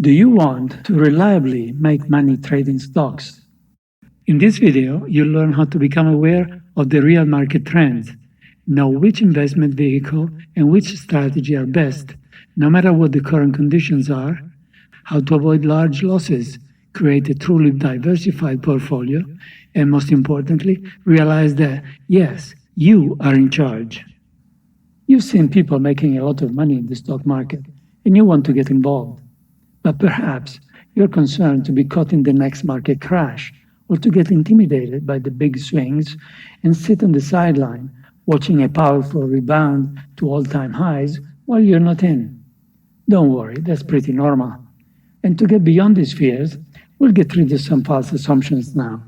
Do you want to reliably make money trading stocks? In this video, you'll learn how to become aware of the real market trends, know which investment vehicle and which strategy are best, no matter what the current conditions are, how to avoid large losses, create a truly diversified portfolio, and most importantly, realize that, yes, you are in charge. You've seen people making a lot of money in the stock market, and you want to get involved. But perhaps you're concerned to be caught in the next market crash or to get intimidated by the big swings and sit on the sideline watching a powerful rebound to all-time highs while you're not in. Don't worry, that's pretty normal. And to get beyond these fears, we'll get rid of some false assumptions now.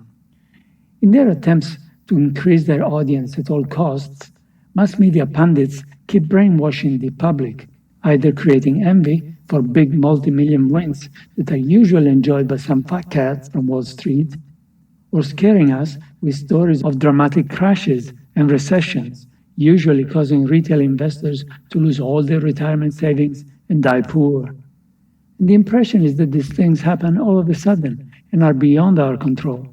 In their attempts to increase their audience at all costs, mass media pundits keep brainwashing the public, either creating envy for big multi-million wins that are usually enjoyed by some fat cats from Wall Street, or scaring us with stories of dramatic crashes and recessions, usually causing retail investors to lose all their retirement savings and die poor. And the impression is that these things happen all of a sudden and are beyond our control.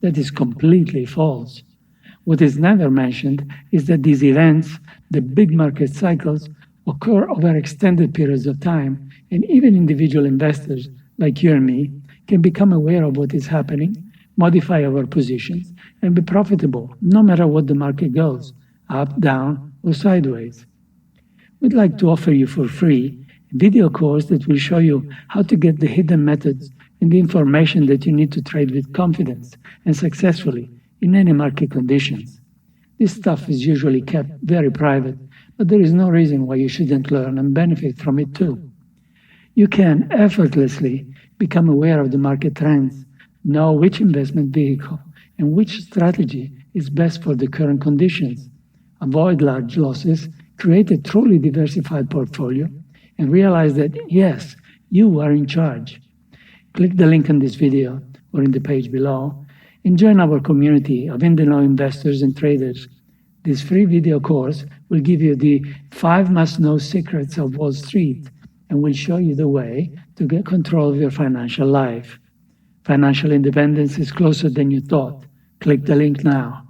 That is completely false. What is never mentioned is that these events, the big market cycles, occur over extended periods of time, and even individual investors like you and me can become aware of what is happening, modify our positions, and be profitable no matter what the market goes, up, down, or sideways. We'd like to offer you for free a video course that will show you how to get the hidden methods and the information that you need to trade with confidence and successfully in any market conditions. This stuff is usually kept very private, but there is no reason why you shouldn't learn and benefit from it too. You can effortlessly become aware of the market trends, know which investment vehicle and which strategy is best for the current conditions, avoid large losses, create a truly diversified portfolio, and realize that, yes, you are in charge. Click the link in this video or in the page below and join our community of in-the-know investors and traders. This free video course will give you the 5 must-know secrets of Wall Street and will show you the way to get control of your financial life. Financial independence is closer than you thought. Click the link now.